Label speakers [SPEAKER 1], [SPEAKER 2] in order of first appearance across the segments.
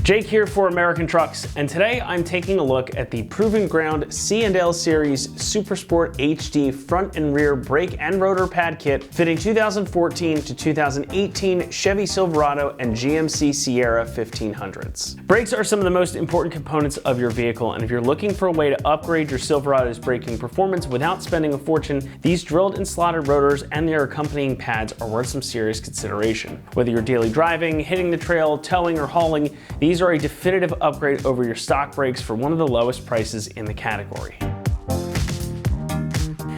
[SPEAKER 1] Jake here for American Trucks, and today I'm taking a look at the Proven Ground C&L Series Supersport HD front and rear brake and rotor pad kit fitting 2014 to 2018 Chevy Silverado and GMC Sierra 1500s. Brakes are some of the most important components of your vehicle, and if you're looking for a way to upgrade your Silverado's braking performance without spending a fortune, these drilled and slotted rotors and their accompanying pads are worth some serious consideration. Whether you're daily driving, hitting the trail, towing, or hauling, these are a definitive upgrade over your stock brakes for one of the lowest prices in the category.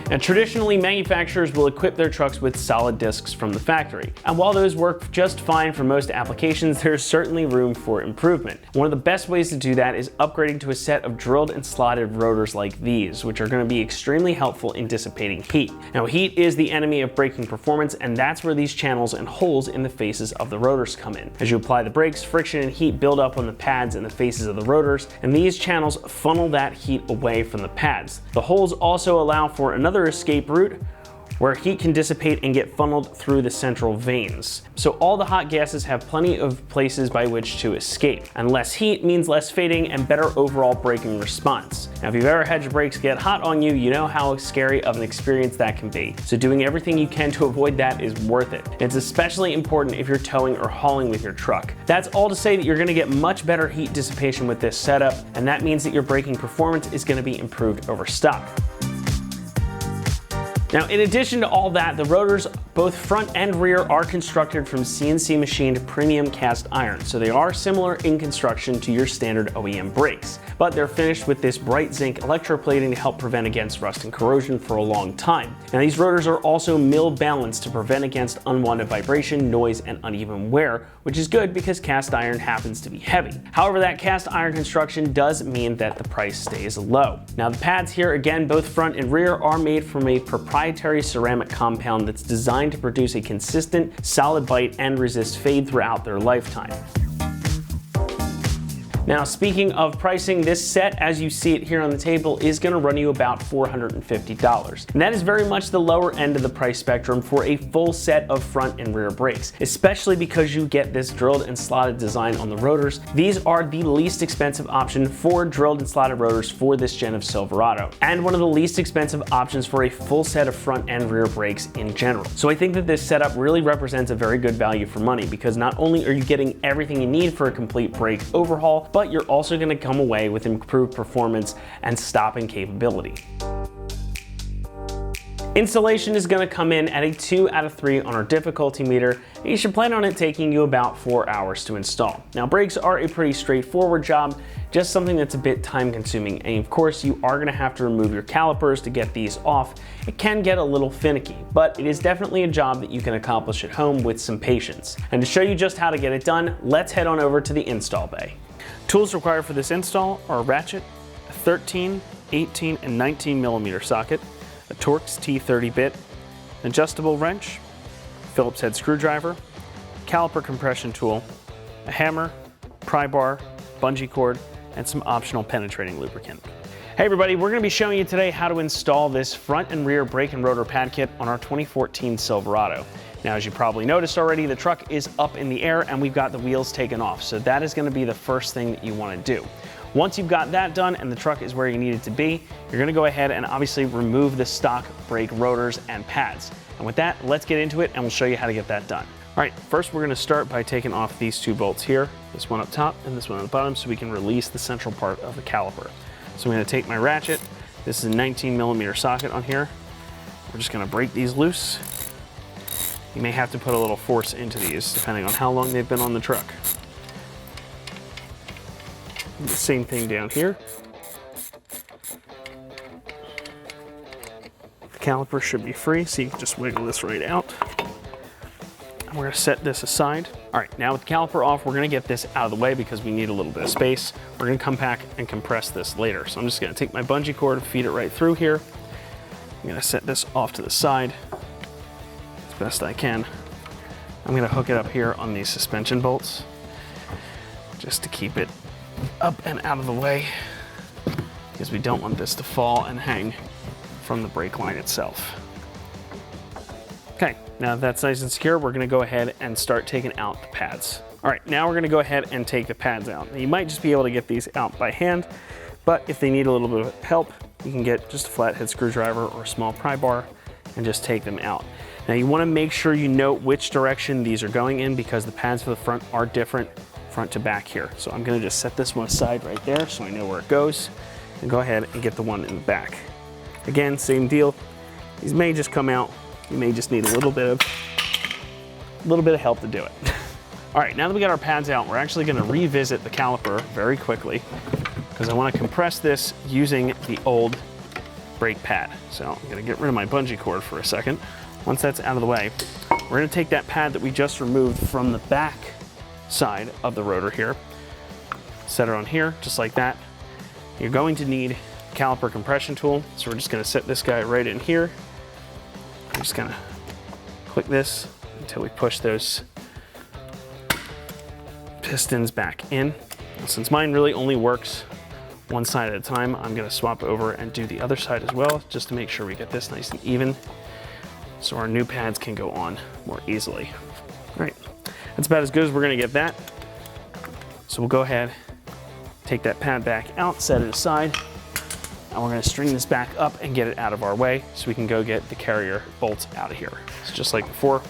[SPEAKER 1] Now, traditionally, manufacturers will equip their trucks with solid discs from the factory. And while those work just fine for most applications, there's certainly room for improvement. One of the best ways to do that is upgrading to a set of drilled and slotted rotors like these, which are going to be extremely helpful in dissipating heat. Now, heat is the enemy of braking performance, and that's where these channels and holes in the faces of the rotors come in. As you apply the brakes, friction and heat build up on the pads and the faces of the rotors, and these channels funnel that heat away from the pads. The holes also allow for another escape route where heat can dissipate and get funneled through the central vanes. So all the hot gases have plenty of places by which to escape. And less heat means less fading and better overall braking response. Now, if you've ever had your brakes get hot on you, you know how scary of an experience that can be. So doing everything you can to avoid that is worth it. It's especially important if you're towing or hauling with your truck. That's all to say that you're gonna get much better heat dissipation with this setup, and that means that your braking performance is gonna be improved over stock. Now, in addition to all that, the rotors, both front and rear, are constructed from CNC machined premium cast iron, so they are similar in construction to your standard OEM brakes, but they're finished with this bright zinc electroplating to help prevent against rust and corrosion for a long time. Now, these rotors are also mill balanced to prevent against unwanted vibration, noise, and uneven wear, which is good because cast iron happens to be heavy. However, that cast iron construction does mean that the price stays low. Now, the pads here, again, both front and rear, are made from a proprietary ceramic compound that's designed to produce a consistent, solid bite and resist fade throughout their lifetime. Now, speaking of pricing, this set, as you see it here on the table, is going to run you about $450. And that is very much the lower end of the price spectrum for a full set of front and rear brakes, especially because you get this drilled and slotted design on the rotors. These are the least expensive option for drilled and slotted rotors for this gen of Silverado, and one of the least expensive options for a full set of front and rear brakes in general. So I think that this setup really represents a very good value for money, because not only are you getting everything you need for a complete brake overhaul, but you're also going to come away with improved performance and stopping capability. Installation is going to come in at a 2 out of 3 on our difficulty meter, and you should plan on it taking you about 4 hours to install. Now, brakes are a pretty straightforward job, just something that's a bit time consuming, and of course you are going to have to remove your calipers to get these off. It can get a little finicky, but it is definitely a job that you can accomplish at home with some patience. And to show you just how to get it done, let's head on over to the install bay. Tools required for this install are a ratchet, a 13, 18, and 19 millimeter socket, a Torx T30 bit, an adjustable wrench, Phillips head screwdriver, caliper compression tool, a hammer, pry bar, bungee cord, and some optional penetrating lubricant. Hey everybody, we're going to be showing you today how to install this front and rear brake and rotor pad kit on our 2014 Silverado. Now, as you probably noticed already, the truck is up in the air and we've got the wheels taken off. So that is going to be the first thing that you want to do. Once you've got that done and the truck is where you need it to be, you're going to go ahead and obviously remove the stock brake rotors and pads. And with that, let's get into it and we'll show you how to get that done. All right, first we're going to start by taking off these two bolts here, this one up top and this one on the bottom, so we can release the central part of the caliper. So I'm going to take my ratchet. This is a 19 millimeter socket on here. We're just going to break these loose. You may have to put a little force into these depending on how long they've been on the truck. The same thing down here. The caliper should be free, so you can just wiggle this right out. And we're going to set this aside. All right, now with the caliper off, we're going to get this out of the way because we need a little bit of space. We're going to come back and compress this later. So I'm just going to take my bungee cord and feed it right through here. I'm going to set this off to the side as best I can. I'm going to hook it up here on these suspension bolts just to keep it up and out of the way, because we don't want this to fall and hang from the brake line itself. Okay, now that that's nice and secure, we're going to go ahead and start taking out the pads. All right, now we're gonna go ahead and take the pads out. Now, you might just be able to get these out by hand, but if they need a little bit of help, you can get just a flathead screwdriver or a small pry bar and just take them out. Now you wanna make sure you note which direction these are going in because the pads for the front are different front to back here. So I'm gonna just set this one aside right there so I know where it goes and go ahead and get the one in the back. Again, same deal. These may just come out. You may just need a little bit of help to do it. All right, now that we got our pads out, we're actually gonna revisit the caliper very quickly because I wanna compress this using the old brake pad. So I'm gonna get rid of my bungee cord for a second. Once that's out of the way, we're gonna take that pad that we just removed from the back side of the rotor here, set it on here, just like that. You're going to need a caliper compression tool. So we're just gonna set this guy right in here. I'm just gonna click this until we push those pistons back in. Since mine really only works one side at a time, I'm gonna swap over and do the other side as well, just to make sure we get this nice and even, so our new pads can go on more easily. All right, that's about as good as we're gonna get that. So we'll go ahead, take that pad back out, set it aside, and we're gonna string this back up and get it out of our way so we can go get the carrier bolts out of here. So just like before,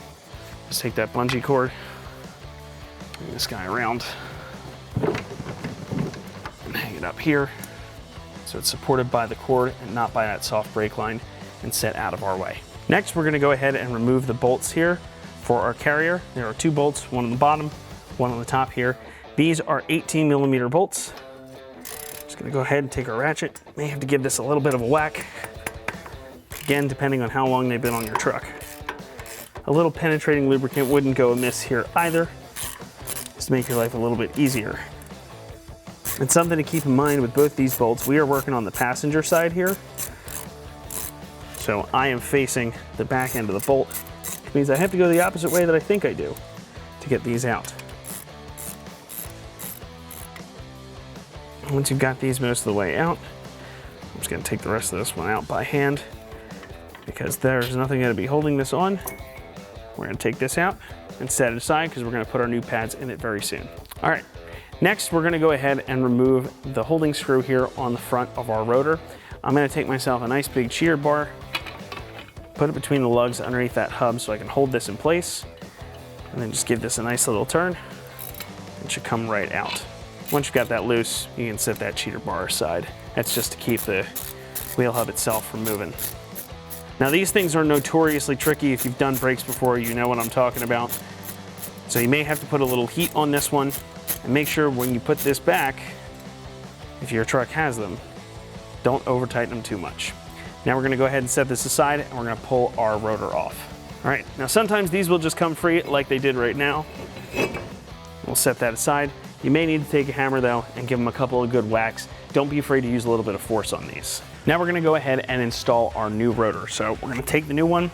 [SPEAKER 1] just take that bungee cord, bring this guy around, and hang it up here so it's supported by the cord and not by that soft brake line and set out of our way. Next, we're gonna go ahead and remove the bolts here for our carrier. There are 2 bolts, one on the bottom, one on the top here. These are 18mm bolts. Just gonna go ahead and take our ratchet. May have to give this a little bit of a whack. Again, depending on how long they've been on your truck. A little penetrating lubricant wouldn't go amiss here either, just to make your life a little bit easier. And something to keep in mind with both these bolts, we are working on the passenger side here. So I am facing the back end of the bolt, which means I have to go the opposite way that I think I do to get these out. Once you've got these most of the way out, I'm just gonna take the rest of this one out by hand because there's nothing gonna be holding this on. We're gonna take this out and set it aside because we're gonna put our new pads in it very soon. All right, next we're gonna go ahead and remove the holding screw here on the front of our rotor. I'm gonna take myself a nice big cheater bar, put it between the lugs underneath that hub so I can hold this in place, and then just give this a nice little turn. It should come right out. Once you've got that loose, you can set that cheater bar aside. That's just to keep the wheel hub itself from moving. Now these things are notoriously tricky. If you've done brakes before, you know what I'm talking about. So you may have to put a little heat on this one and make sure when you put this back, if your truck has them, don't over tighten them too much. Now we're gonna go ahead and set this aside and we're gonna pull our rotor off. All right, now sometimes these will just come free like they did right now. We'll set that aside. You may need to take a hammer though and give them a couple of good whacks. Don't be afraid to use a little bit of force on these. Now we're gonna go ahead and install our new rotor. So we're gonna take the new one,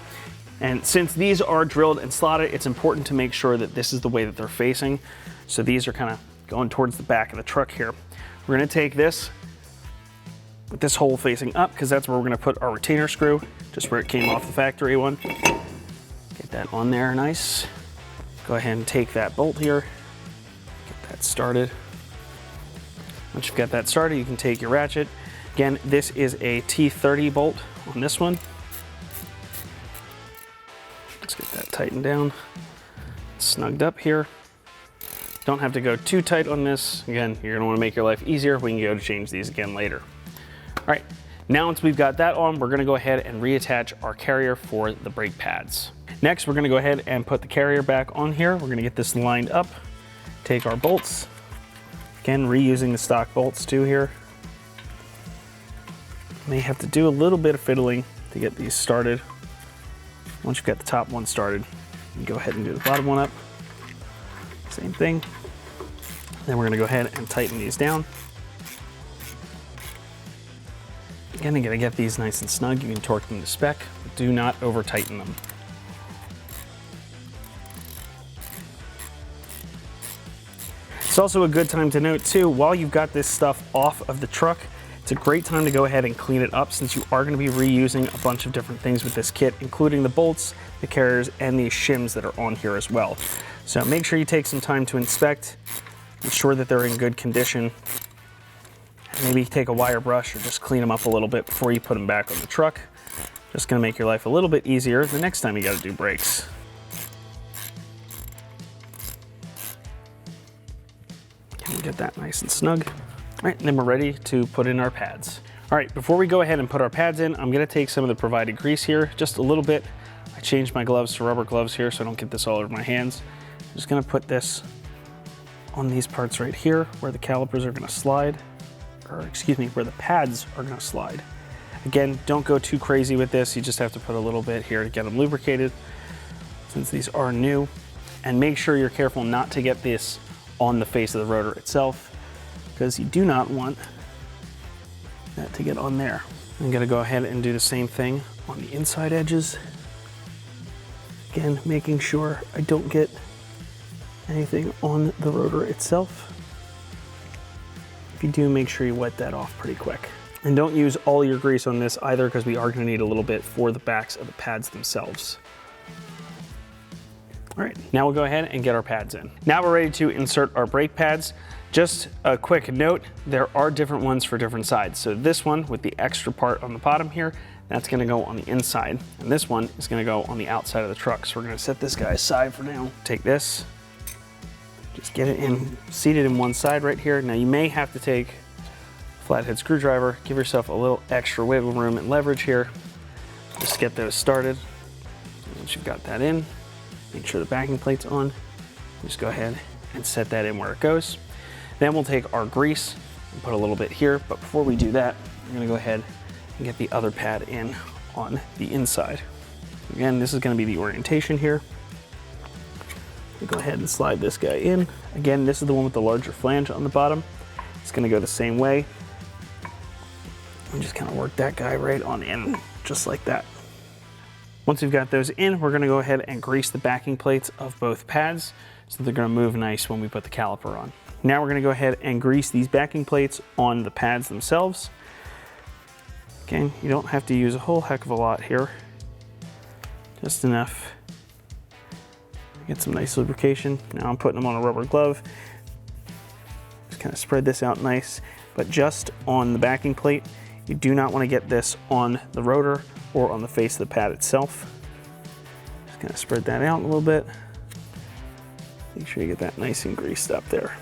[SPEAKER 1] and since these are drilled and slotted, it's important to make sure that this is the way that they're facing. So these are kind of going towards the back of the truck here. We're gonna take this with this hole facing up because that's where we're gonna put our retainer screw, just where it came off the factory one. Get that on there nice. Go ahead and take that bolt here, get that started. Once you've got that started, you can take your ratchet. Again, this is a T30 bolt on this one. Let's get that tightened down, snugged up here. Don't have to go too tight on this. Again, you're gonna wanna make your life easier. We can go to change these again later. All right, now once we've got that on, we're gonna go ahead and reattach our carrier for the brake pads. Next, we're gonna go ahead and put the carrier back on here. We're gonna get this lined up, take our bolts. Again, reusing the stock bolts too here. May have to do a little bit of fiddling to get these started. Once you've got the top one started, you can go ahead and do the bottom one up. Same thing. Then we're gonna go ahead and tighten these down. Again, you're gonna get these nice and snug. You can torque them to spec, but do not over tighten them. It's also a good time to note too, while you've got this stuff off of the truck, it's a great time to go ahead and clean it up since you are gonna be reusing a bunch of different things with this kit, including the bolts, the carriers, and these shims that are on here as well. So make sure you take some time to inspect, ensure that they're in good condition. Maybe take a wire brush or just clean them up a little bit before you put them back on the truck. Just gonna make your life a little bit easier the next time you gotta do brakes. Can we get that nice and snug? All right, and then we're ready to put in our pads. All right, before we go ahead and put our pads in, I'm gonna take some of the provided grease here, just a little bit. I changed my gloves to rubber gloves here so I don't get this all over my hands. I'm just gonna put this on these parts right here where the calipers are gonna slide, or excuse me, where the pads are gonna slide. Again, don't go too crazy with this. You just have to put a little bit here to get them lubricated since these are new. And make sure you're careful not to get this on the face of the rotor itself because you do not want that to get on there. I'm gonna go ahead and do the same thing on the inside edges. Again, making sure I don't get anything on the rotor itself. If you do, make sure you wet that off pretty quick. And don't use all your grease on this either because we are gonna need a little bit for the backs of the pads themselves. All right, now we'll go ahead and get our pads in. Now we're ready to insert our brake pads. Just a quick note, there are different ones for different sides. So this one with the extra part on the bottom here, that's gonna go on the inside. And this one is gonna go on the outside of the truck. So we're gonna set this guy aside for now. Take this, just get it in, seated in one side right here. Now you may have to take a flathead screwdriver, give yourself a little extra wiggle room and leverage here. Just get those started. Once you've got that in, make sure the backing plate's on. Just go ahead and set that in where it goes. Then we'll take our grease and put a little bit here. But before we do that, I'm gonna go ahead and get the other pad in on the inside. Again, this is gonna be the orientation here. We'll go ahead and slide this guy in. Again, this is the one with the larger flange on the bottom. It's gonna go the same way. And just kind of work that guy right on in, just like that. Once we've got those in, we're gonna go ahead and grease the backing plates of both pads so they're gonna move nice when we put the caliper on. Now we're gonna go ahead and grease these backing plates on the pads themselves. Again, you don't have to use a whole heck of a lot here. Just enough to get some nice lubrication. Now I'm putting them on a rubber glove. Just kind of spread this out nice, but just on the backing plate. You do not want to get this on the rotor or on the face of the pad itself. Just kind of spread that out a little bit. Make sure you get that nice and greased up there.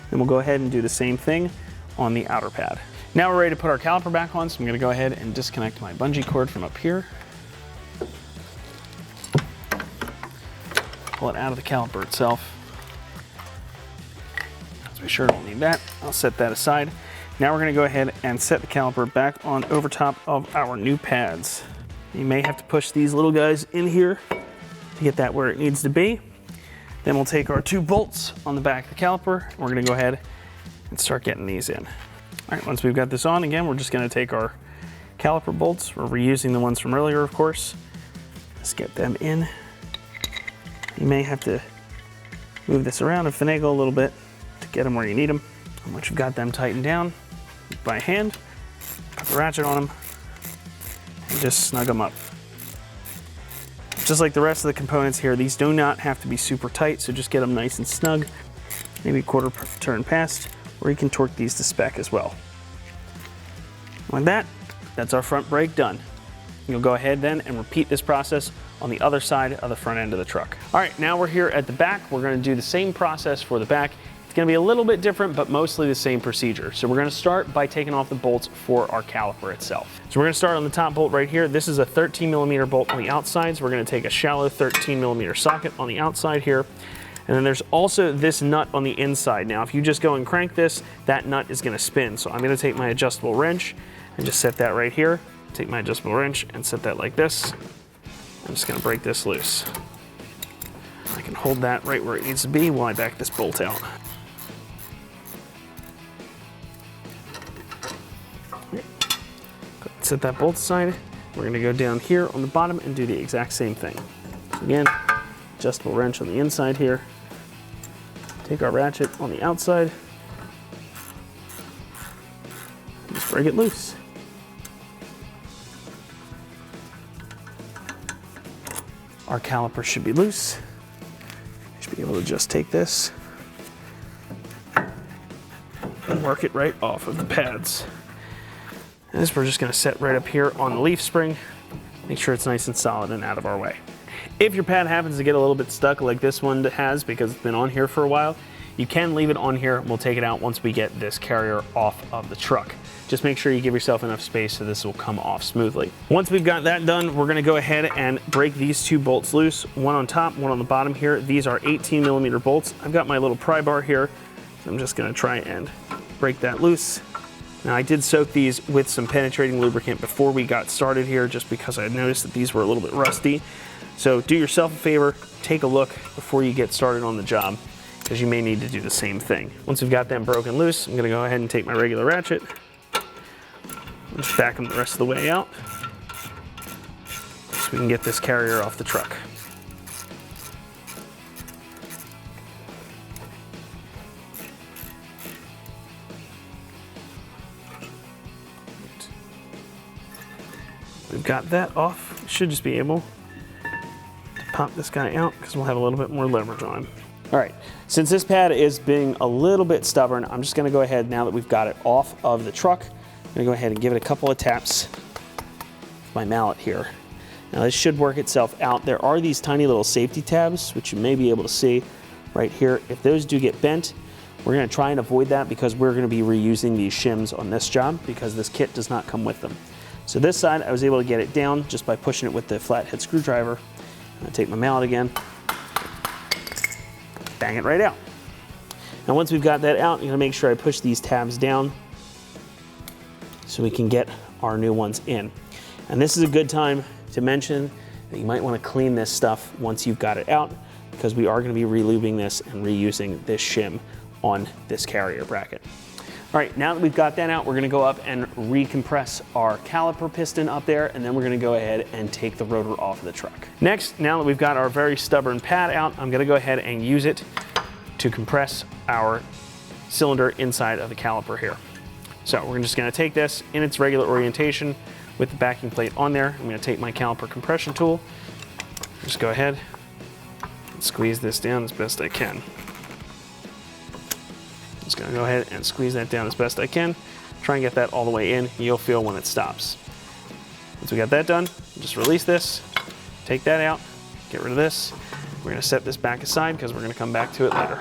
[SPEAKER 1] Then we'll go ahead and do the same thing on the outer pad. Now we're ready to put our caliper back on, so I'm gonna go ahead and disconnect my bungee cord from up here. Pull it out of the caliper itself. So we sure don't need that. I'll set that aside. Now we're gonna go ahead and set the caliper back on over top of our new pads. You may have to push these little guys in here to get that where it needs to be. Then we'll take our 2 bolts on the back of the caliper, and we're gonna go ahead and start getting these in. All right, once we've got this on, again, we're just gonna take our caliper bolts. We're reusing the ones from earlier, of course. Let's get them in. You may have to move this around and finagle a little bit to get them where you need them. And once you've got them tightened down by hand, put the ratchet on them and just snug them up. Just like the rest of the components here, these do not have to be super tight, so just get them nice and snug, maybe a quarter turn past, or you can torque these to spec as well. Like that, that's our front brake done. You'll go ahead then and repeat this process on the other side of the front end of the truck. All right, now we're here at the back. We're gonna do the same process for the back. It's gonna be a little bit different, but mostly the same procedure. So we're gonna start by taking off the bolts for our caliper itself. So we're gonna start on the top bolt right here. This is a 13mm bolt on the outside. So we're gonna take a shallow 13mm socket on the outside here. And then there's also this nut on the inside. Now, if you just go and crank this, that nut is gonna spin. So I'm gonna take my adjustable wrench and just set that right here. Take my adjustable wrench and set that like this. I'm just gonna break this loose. I can hold that right where it needs to be while I back this bolt out. Set that bolt aside. We're gonna go down here on the bottom and do the exact same thing. So again, adjustable wrench on the inside here. Take our ratchet on the outside. Just break it loose. Our caliper should be loose. be able to just take this and work it right off of the pads. And this we're just gonna set right up here on the leaf spring. Make sure it's nice and solid and out of our way. If your pad happens to get a little bit stuck like this one has because it's been on here for a while, you can leave it on here and we'll take it out once we get this carrier off of the truck. Just make sure you give yourself enough space so this will come off smoothly. Once we've got that done, we're gonna go ahead and break these two bolts loose, one on top, one on the bottom here. These are 18mm bolts. I've got my little pry bar here, so I'm just gonna try and break that loose. Now I did soak these with some penetrating lubricant before we got started here, just because I noticed that these were a little bit rusty. So do yourself a favor, take a look before you get started on the job, because you may need to do the same thing. Once we've got them broken loose, I'm gonna go ahead and take my regular ratchet, just back them the rest of the way out, so we can get this carrier off the truck. We've got that off. We should just be able to pop this guy out because we'll have a little bit more leverage on him. All right, since this pad is being a little bit stubborn, I'm just gonna go ahead, now that we've got it off of the truck, I'm gonna go ahead and give it a couple of taps with my mallet here. Now this should work itself out. There are these tiny little safety tabs, which you may be able to see right here. If those do get bent, we're gonna try and avoid that because we're gonna be reusing these shims on this job because this kit does not come with them. So this side, I was able to get it down just by pushing it with the flathead screwdriver. I'm gonna take my mallet again, bang it right out. Now once we've got that out, I'm gonna make sure I push these tabs down so we can get our new ones in. And this is a good time to mention that you might wanna clean this stuff once you've got it out, because we are gonna be relubing this and reusing this shim on this carrier bracket. All right, now that we've got that out, we're gonna go up and recompress our caliper piston up there, and then we're gonna go ahead and take the rotor off of the truck. Next, now that we've got our very stubborn pad out, I'm gonna go ahead and use it to compress our cylinder inside of the caliper here. So we're just gonna take this in its regular orientation with the backing plate on there. I'm gonna take my caliper compression tool, just go ahead and squeeze this down as best I can. Just gonna go ahead and squeeze that down as best I can. Try and get that all the way in. You'll feel when it stops. Once we got that done, just release this, take that out, get rid of this. We're gonna set this back aside because we're gonna come back to it later.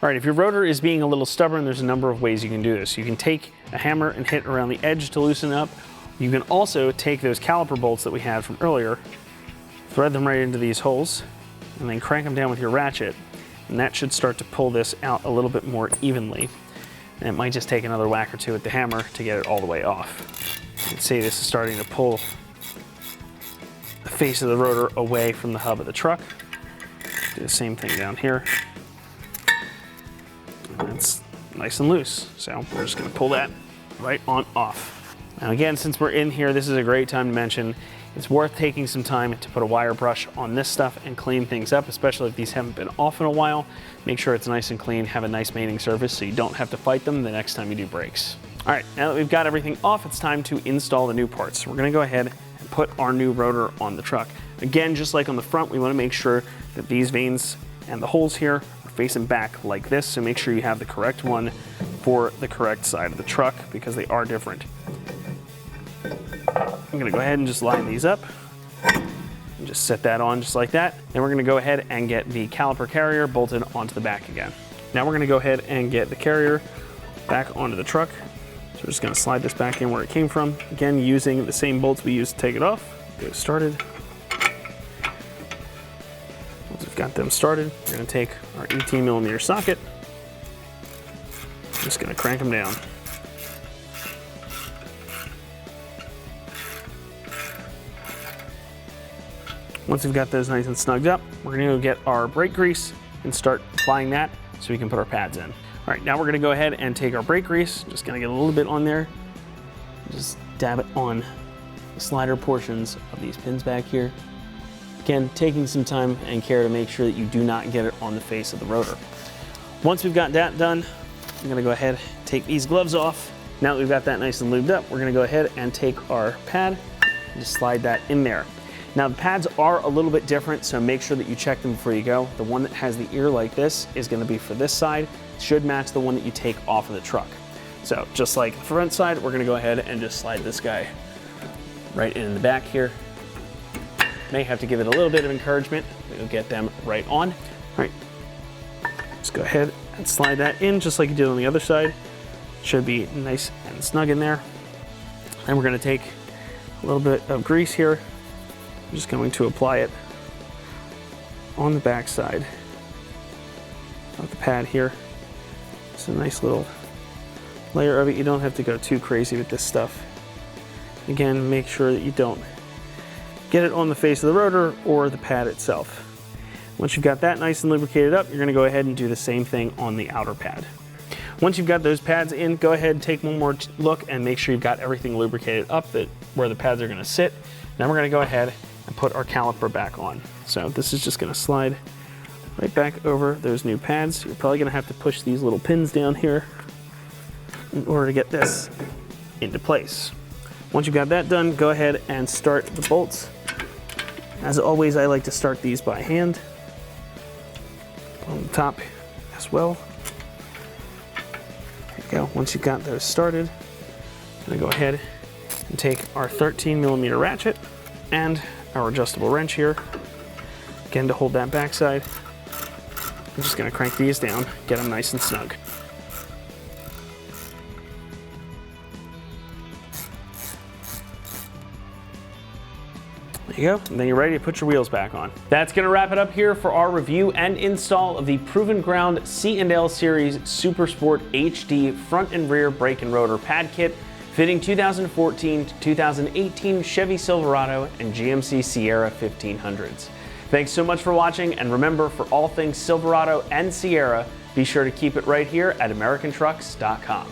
[SPEAKER 1] All right, if your rotor is being a little stubborn, there's a number of ways you can do this. You can take a hammer and hit around the edge to loosen it up. You can also take those caliper bolts that we had from earlier, thread them right into these holes, and then crank them down with your ratchet. And that should start to pull this out a little bit more evenly. And it might just take another whack or two with the hammer to get it all the way off. You can see this is starting to pull the face of the rotor away from the hub of the truck. Do the same thing down here. And it's nice and loose. So we're just gonna pull that right on off. Now again, since we're in here, this is a great time to mention it's worth taking some time to put a wire brush on this stuff and clean things up, especially if these haven't been off in a while. Make sure it's nice and clean, have a nice mating surface so you don't have to fight them the next time you do brakes. All right, now that we've got everything off, it's time to install the new parts. So we're gonna go ahead and put our new rotor on the truck. Again, just like on the front, we wanna make sure that these vanes and the holes here are facing back like this, so make sure you have the correct one for the correct side of the truck because they are different. I'm gonna go ahead and just line these up and just set that on just like that. Then we're gonna go ahead and get the caliper carrier bolted onto the back again. Now we're gonna go ahead and get the carrier back onto the truck. So we're just gonna slide this back in where it came from. Again, using the same bolts we used to take it off. Get it started. Once we've got them started, we're gonna take our 18mm socket. Just gonna crank them down. Once we've got those nice and snugged up, we're gonna go get our brake grease and start applying that so we can put our pads in. All right, now we're gonna go ahead and take our brake grease, just gonna get a little bit on there, just dab it on the slider portions of these pins back here. Again, taking some time and care to make sure that you do not get it on the face of the rotor. Once we've got that done, I'm gonna go ahead and take these gloves off. Now that we've got that nice and lubed up, we're gonna go ahead and take our pad and just slide that in there. Now the pads are a little bit different, so make sure that you check them before you go. The one that has the ear like this is gonna be for this side. It should match the one that you take off of the truck. So just like the front side, we're gonna go ahead and just slide this guy right in the back here. May have to give it a little bit of encouragement. We'll get them right on. All right, let's go ahead and slide that in just like you did on the other side. Should be nice and snug in there. And we're gonna take a little bit of grease here. I'm just going to apply it on the back side of the pad here. It's a nice little layer of it. You don't have to go too crazy with this stuff. Again, make sure that you don't get it on the face of the rotor or the pad itself. Once you've got that nice and lubricated up, you're gonna go ahead and do the same thing on the outer pad. Once you've got those pads in, go ahead and take one more look and make sure you've got everything lubricated up where the pads are gonna sit. Now we're gonna go ahead and put our caliper back on. So this is just gonna slide right back over those new pads. You're probably gonna have to push these little pins down here in order to get this into place. Once you've got that done, go ahead and start the bolts. As always, I like to start these by hand on the top as well. There you go. Once you've got those started, I'm gonna go ahead and take our 13mm ratchet and our adjustable wrench here, again to hold that backside. I'm just gonna crank these down, get them nice and snug. There you go, and then you're ready to put your wheels back on. That's gonna wrap it up here for our review and install of the Proven Ground C&L Series Super Sport HD front and rear brake and rotor pad kit, fitting 2014 to 2018 Chevy Silverado and GMC Sierra 1500s. Thanks so much for watching, and remember, for all things Silverado and Sierra, be sure to keep it right here at AmericanTrucks.com.